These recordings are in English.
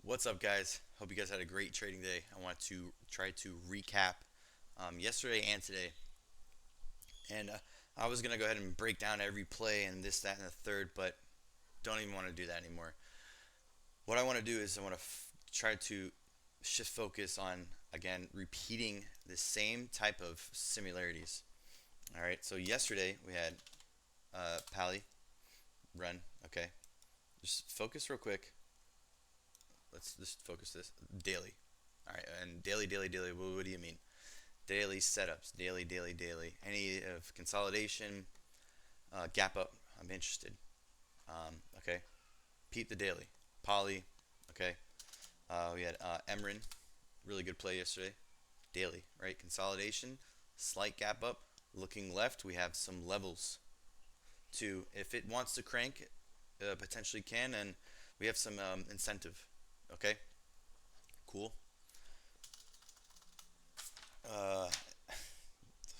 What's up, guys? Hope you guys had a great trading day. I want to try to recap yesterday and today. And I was going to go ahead and break down every play and this, that, and the third, but don't even want to do that anymore. What I want to do is I want to try to shift focus on, again, repeating the same type of similarities. All right, so yesterday we had PALI run. Okay, just focus real quick. Let's just focus this daily. All right, and daily, daily, daily. What do you mean? Daily setups, daily, daily, daily. Any of consolidation, gap up, I'm interested. Okay, peep the daily. Poly, okay. We had MRIN, really good play yesterday. Daily, right? Consolidation, slight gap up. Looking left, we have some levels to, if it wants to crank, potentially can, and we have some incentive. Okay, cool. Uh,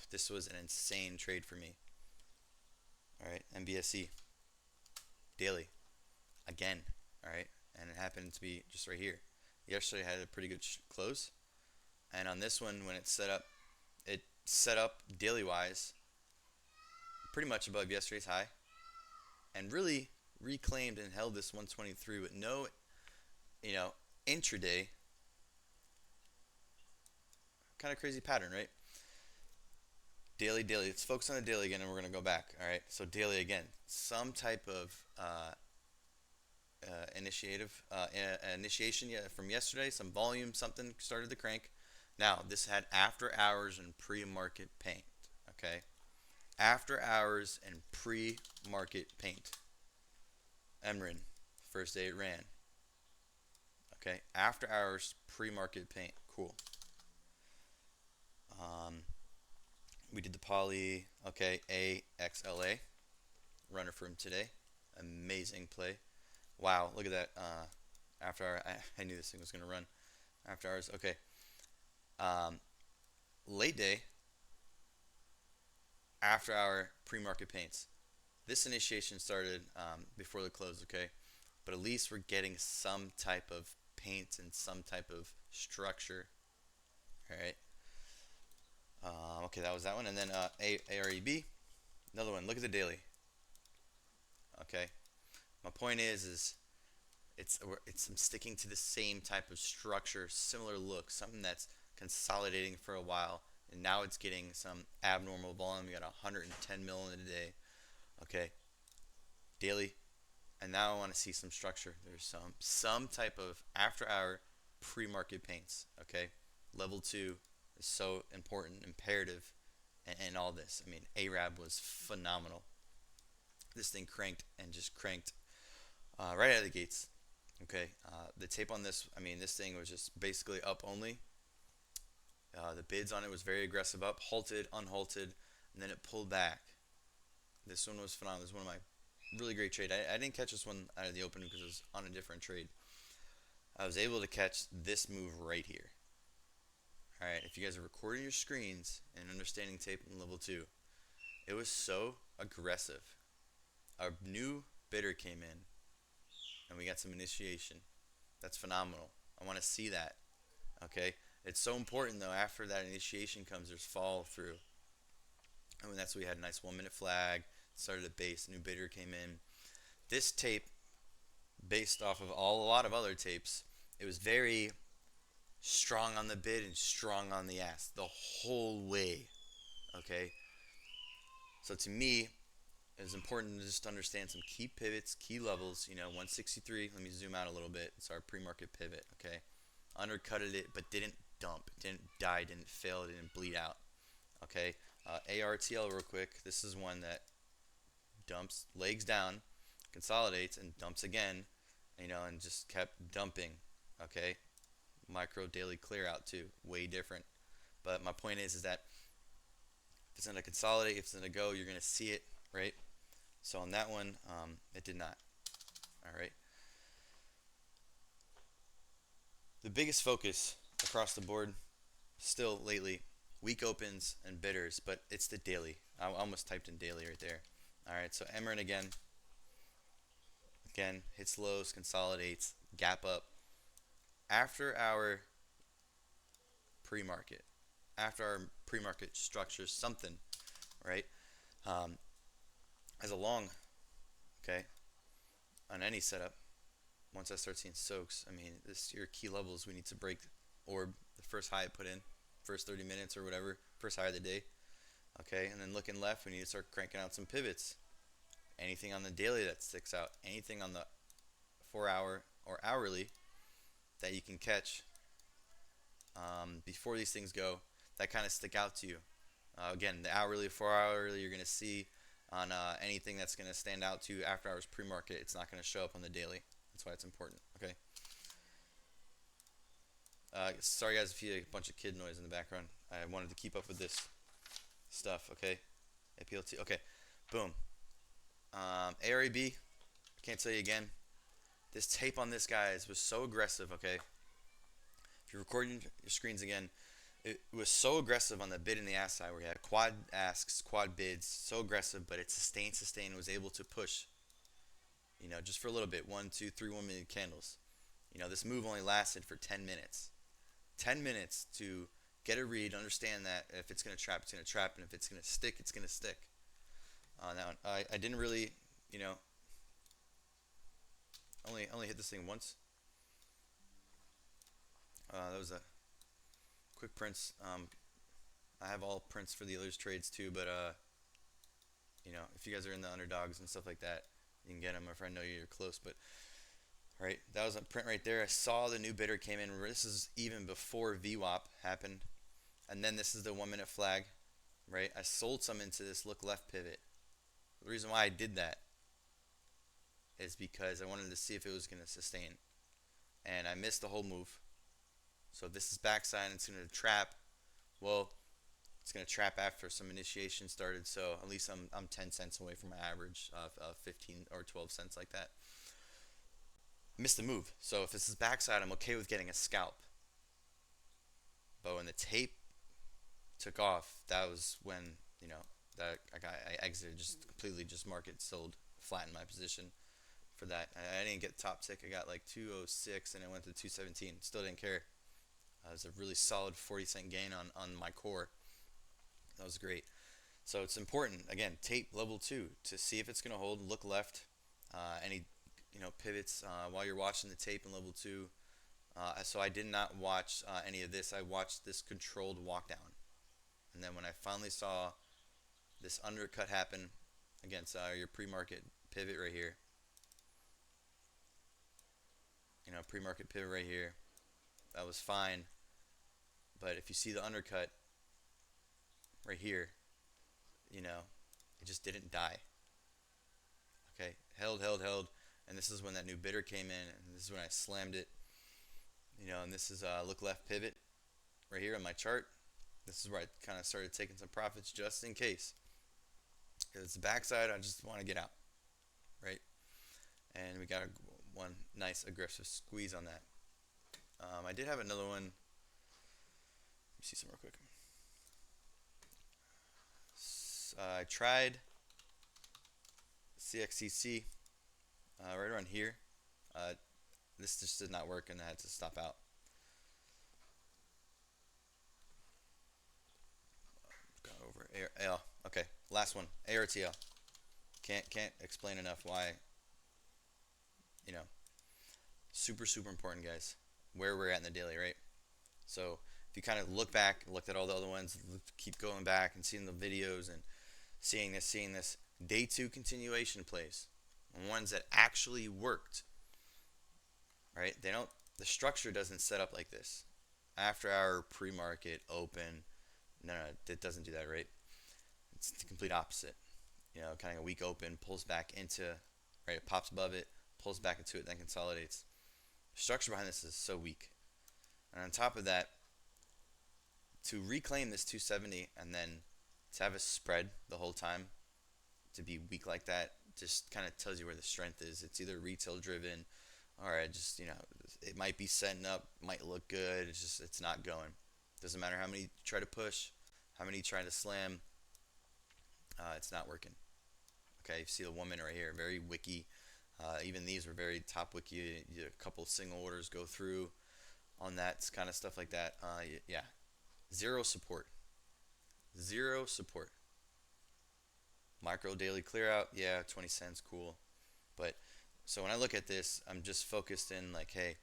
this was an insane trade for me. All right, NBSE daily again. All right, and it happened to be just right here. Yesterday had a pretty good close, and on this one, when it set up daily wise pretty much above yesterday's high, and really reclaimed and held this 123 with no, you know, intraday. Kind of crazy pattern, right? Daily, daily. Let's focus on the daily again, and we're gonna go back. All right. So daily again, some type of initiation, yeah, from yesterday, some volume, something started to crank. Now this had after hours and pre-market paint. Okay, after hours and pre-market paint. MRIN, first day it ran. Okay, after hours pre-market paint. Cool. Um, we did the poly. Okay, AXLA runner from today. Amazing play. Wow, look at that. After hour, I knew this thing was gonna run. After hours. Okay. Um, late day. After hour pre-market paints. This initiation started before the close. Okay, but at least we're getting some type of paint and some type of structure. All right. Okay, that was that one, and then AREB, another one. Look at the daily. Okay, my point is it's I'm sticking to the same type of structure, similar look, something that's consolidating for a while, and now it's getting some abnormal volume. We got 110 mil in a day. Okay, daily, and now I want to see some structure. There's some type of after hour pre-market paints. Okay, level two is so important, imperative, and all this. I mean, AREB was phenomenal. This thing cranked and just cranked right out of the gates. Okay, the tape on this, I mean, this thing was just basically up only. The bids on it was very aggressive up, halted, unhalted, and then it pulled back. This one was phenomenal. This is one of my really great trade. I didn't catch this one out of the open because it was on a different trade. I was able to catch this move right here. All right, if you guys are recording your screens and understanding tape in level 2, it was so aggressive. A new bidder came in and we got some initiation. That's phenomenal. I want to see that. Okay, it's so important though. After that initiation comes, there's follow through. And that's we had a nice 1 minute flag. Started at base. New bidder came in. This tape, based off of a lot of other tapes, it was very strong on the bid and strong on the ask the whole way. Okay, so to me, it's important to just understand some key pivots, key levels. 163. Let me zoom out a little bit. It's our pre-market pivot. Okay, undercutted it, but didn't dump, didn't die, didn't fail, didn't bleed out. Okay, ARTL real quick. This is one that dumps, legs down, consolidates, and dumps again. And just kept dumping. Okay, micro daily clear out too, way different. But my point is that if it's going to consolidate, if it's going to go, you're going to see it, right? So on that one, it did not. All right. The biggest focus across the board, still lately, weak opens and bidders, but it's the daily. I almost typed in daily right there. All right. So MRIN again hits lows, consolidates, gap up, after our pre-market, after our pre-market structures something, right? Um, as a long, okay, on any setup, once I start seeing soaks, I mean, this your key levels we need to break orb, the first high I put in, first 30 minutes or whatever, first high of the day, okay, and then looking left, we need to start cranking out some pivots. Anything on the daily that sticks out, anything on the 4 hour or hourly that you can catch before these things go that kind of stick out to you. Again, the hourly, 4 hourly, you're going to see on anything that's going to stand out to you after hours pre-market. It's not going to show up on the daily. That's why it's important. Okay. Sorry guys if you hear a bunch of kid noise in the background. I wanted to keep up with this stuff. Okay. APLT. Okay. Boom. AREB. I can't tell you again. This tape on this guys was so aggressive. Okay. If you're recording your screens again, it was so aggressive on the bid and the ask side where you had quad asks, quad bids, so aggressive, but it sustained, was able to push, just for a little bit, 1, 2, 3 1-minute candles. This move only lasted for 10 minutes. 10 minutes to get a read, understand that if it's going to trap, it's going to trap, and if it's going to stick, it's going to stick. Now, I didn't really, only hit this thing once. That was a quick prints. I have all prints for the others trades too, but if you guys are in the underdogs and stuff like that, you can get them if I know you're close. But all right, that was a print right there. I saw the new bidder came in. This is even before VWAP happened, and then this is the 1-minute flag, right? I sold some into this look left pivot. The reason why I did that is because I wanted to see if it was going to sustain, and I missed the whole move. So if this is backside and it's going to trap, well, it's going to trap after some initiation started. So at least I'm 10 cents away from my average of 15 or 12 cents like that. Missed the move. So if this is backside, I'm okay with getting a scalp. But when the tape took off, that was when that I exited, just completely, just market sold, flattened my position for that. I didn't get top tick. I got like 206 and it went to 217. Still didn't care. It was a really solid 40-cent gain on my core. That was great. So it's important, again, tape level 2 to see if it's going to hold. Look left. Any pivots while you're watching the tape in level 2. So I did not watch any of this. I watched this controlled walk down. And then when I finally saw this undercut happen against your pre-market pivot right here, pre-market pivot right here, that was fine. But if you see the undercut right here, it just didn't die. Okay, held, and this is when that new bidder came in, and this is when I slammed it. And this is look left pivot right here on my chart. This is where I kind of started taking some profits just in case. Because it's the backside, I just want to get out, right? And we got one nice aggressive squeeze on that. I did have another one. Let me see some real quick. I tried CXCC right around here. This just did not work, and I had to stop out. Got over AR. Okay, last one. ARTL. Can't explain enough why. Super important, guys. Where we're at in the daily, right? So if you kind of looked at all the other ones, keep going back and seeing the videos and seeing this. Day 2 continuation plays, ones that actually worked, right? The structure doesn't set up like this. After our pre-market open, no, it doesn't do that, right? It's the complete opposite. Kind of a weak open, pulls back into, right? It pops above it, pulls back into it, then consolidates. The structure behind this is so weak. And on top of that, to reclaim this 270 and then to have a spread the whole time, to be weak like that, just kind of tells you where the strength is. It's either retail driven, or it might be setting up, might look good. It's not going. Doesn't matter how many you try to push, how many you try to slam. It's not working. Okay, you see the 1 minute right here, very wicky. Even these were very top wicky. You did a couple single orders go through. on that kind of stuff like that. Yeah, zero support, zero support. Micro daily clear out, yeah, 20 cents, cool. But so when I look at this, I'm just focused in like, hey,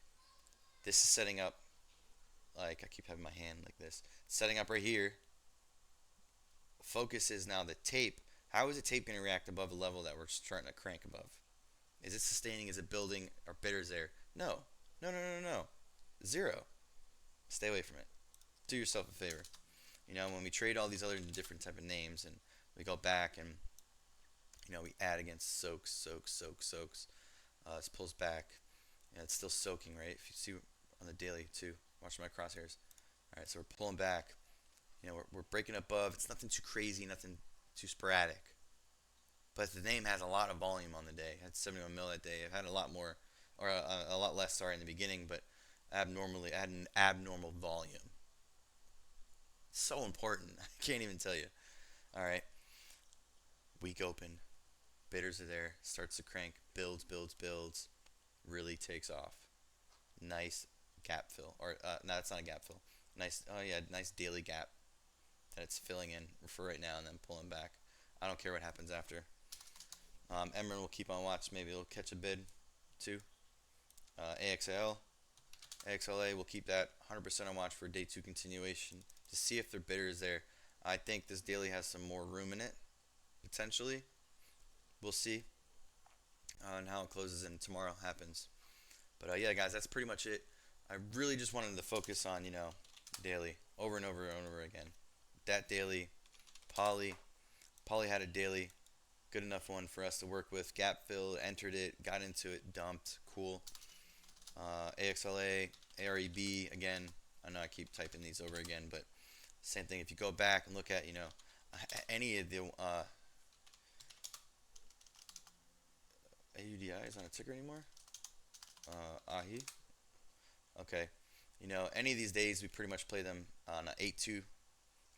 this is setting up. Like I keep having my hand like this, setting up right here. Focus is now the tape. How is the tape going to react above a level that we're starting to crank above? Is it sustaining? Is it building? Are bidders there? No, no, no, no, no, no. Zero. Stay away from it. Do yourself a favor. You know, when we trade all these other different type of names and we go back and we add against soaks. This pulls back. It's still soaking, right? If you see on the daily too, watch my crosshairs. All right, so we're pulling back. We're breaking above. It's nothing too crazy, nothing too sporadic. But the name has a lot of volume on the day. It had 71 mil that day. It had a lot more, or a lot less, sorry, in the beginning, but abnormally, it had an abnormal volume. So important. I can't even tell you. All right. Week open. Bidders are there. Starts to crank. Builds. Really takes off. Nice gap fill. Or, no, it's not a gap fill. Nice, oh yeah, nice daily gap that it's filling in for right now and then pulling back. I don't care what happens after. MRIN will keep on watch. Maybe it'll catch a bid too. AXLA will keep that 100% on watch for day 2 continuation to see if their bidder is there. I think this daily has some more room in it, potentially. We'll see on how it closes and tomorrow happens. But yeah, guys, that's pretty much it. I really just wanted to focus on, daily over and over and over again. That daily, PALI had a daily, good enough one for us to work with. Gap filled, entered it, got into it, dumped, cool. AXLA, AREB, again, I know I keep typing these over again, but same thing. If you go back and look at, any of the AUDI is on a ticker anymore? AHI? Okay. Any of these days we pretty much play them on a 8-2,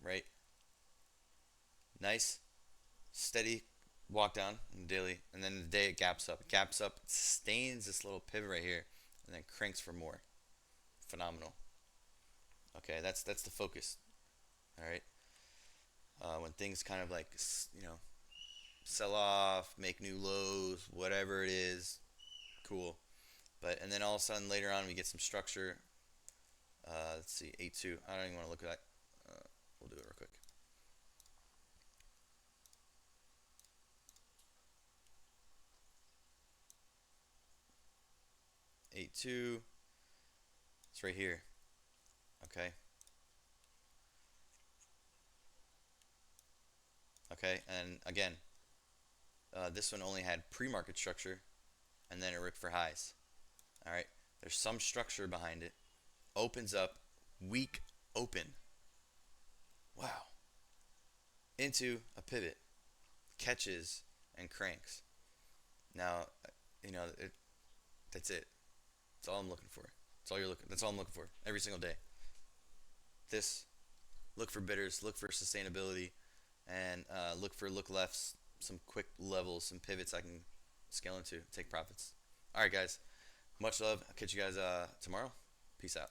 right? Nice, steady walk down in the daily, and then the day it gaps up. It gaps up, it sustains this little pivot right here, and then cranks for more. Phenomenal. Okay, that's the focus. All right. When things kind of like sell off, make new lows, whatever it is, cool. And then all of a sudden later on we get some structure. Let's see, 8-2. I don't even want to look at that. We'll do it real quick. 8-2. It's right here. Okay. Okay, and again, this one only had pre-market structure, and then it ripped for highs. All right, there's some structure behind it. Opens up, weak open. Wow. Into a pivot, catches and cranks. Now, that's it. That's all I'm looking for. That's all I'm looking for every single day. This, look for bidders, look for sustainability, and look lefts, some quick levels, some pivots I can scale into, take profits. All right, guys. Much love. I'll catch you guys tomorrow. Peace out.